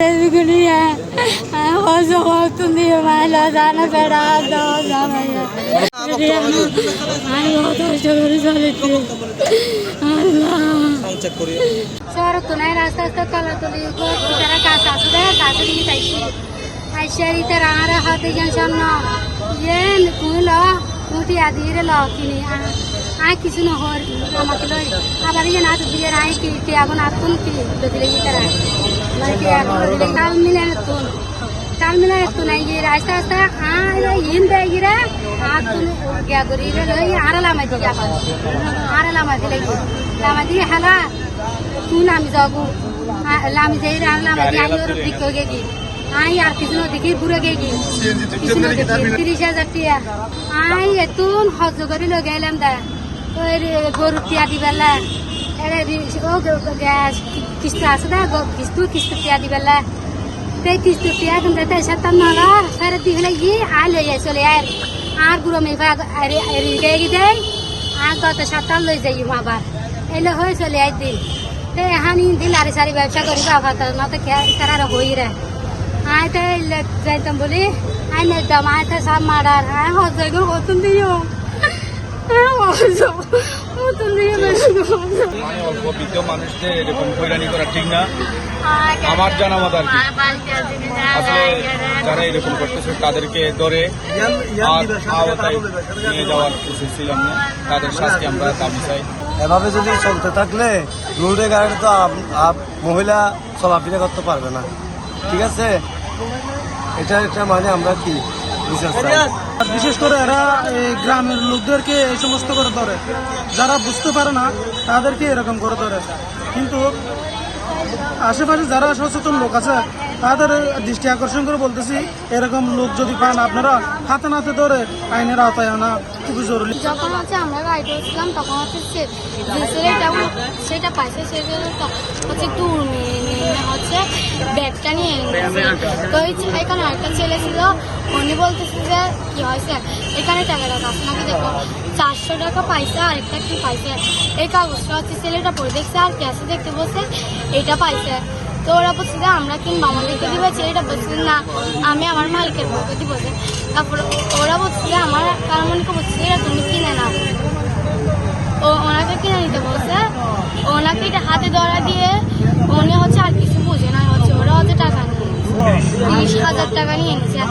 दुनिया तुम माला जाना बेड़ा दो जामाया बहुत कष्ट করে চলেছি শহর তো নাই রাস্তা রাস্তা তলা তলি যারা কাজ আসবে তাদের নিয়ে তাইছি আইসারিতে রাঙারা হাতে যান সামনে ইয়ে কুইল মুটি আদিরে ল কিনি আই কিছু না হর আমাকে লই আবার ইয়ে না দিয়ে রাই কি এখন আতুন কি দিলে কি তারা মানে কি এখন দিলে তাল মিলে তো নাই ये रास्ता रास्ता आ इन बेगिरा आतुन क्या करिरे लई आरला मा दिया आरला मा दिले लामा दिए हला तू लामी जागु लामी जाई आरला मा दिया और दिकोगेगी आई यार किसनो दिखी बुरेगेगी 30,000 টিয়া आई এতুন হজ করি লগাইলাম দা ওই গরু টিয়া দিবেলা এরে ও গ্যাস কিস্তি আছে দা কিস্তি টিয়া দিবেলা किस्तु टिया कहते सत्ता नाला फिर दिखले ये आ ले चले यार आर गुरो में अरे अरे गई दे आ तो सत्ता ले जाइए वहाँ पर एले हो चले आए दिन ते यहाँ नहीं दिन आरे सारी व्यवसाय करी बाबा तो ना तो क्या करा हो ही रहा आए थे जाए तुम बोले आए मैं दमाए थे सब मारा आए हो जाएगा हो तुम दियो আমার জানা মত আর কি আসলে যারা এরকম করতেছে তাদেরকে ধরে আওতায় নিয়ে যাওয়ার উচিত ছিলাম না, তাদের শাস্তি আমরা দাবি চাই। এভাবে যদি চলতে থাকলে রোডে গাড়ি তো মহিলা চলাফেরা করতে পারবে না, ঠিক আছে? এটা মানে আমরা কি বিশেষ করে এরা এই গ্রামের লোকদেরকে এই সমস্ত করে ধরে, যারা বুঝতে পারে না তাদেরকে এরকম করে ধরে। কিন্তু আশেপাশে যারা সচেতন লোক আছে তাদের দৃষ্টি আকর্ষণ করে বলতেছি, এরকম লোক যদি পান আপনারা হাতে নাতে ধরে আইনের আওতায় আনা খুবই জরুরি। যখন হচ্ছে আমরা গাড়িতে উঠছিলাম তখন হচ্ছে সেটা পাইছে সেটা হচ্ছে একটু হচ্ছে ব্যাগটা নিয়ে তো এখানে একটা ছেলে ছিল, উনি বলতেছে যে কি হয়েছে এখানে টাকাটা আছে নাকি, দেখো 400 টাকা পাইছে আর একটা কি পাইছে, এই কাগজটা হচ্ছে ছেলেটা পড়ে দেখছে আর ক্যাশে দেখতে বলছে এটা পাইছে। তো ওরা বলছে যে আমরা কিনবো আমাদেরকে দিবে, ছেলেটা বলছে না আমি আমার মালিকের বউকে দিব। তারপর ওরা বলছে যে আমার কারমানিকে বলছে এটা তুমি কিনে না, ওনাকে কিনে নিতে বলছে, ওনাকে এটা হাতে ধরা দিয়ে উনি হচ্ছে আর কিছু বুঝে না, হচ্ছে ওরা হচ্ছে টাকা নিয়ে 30,000 টাকা নিয়ে নিচ্ছে।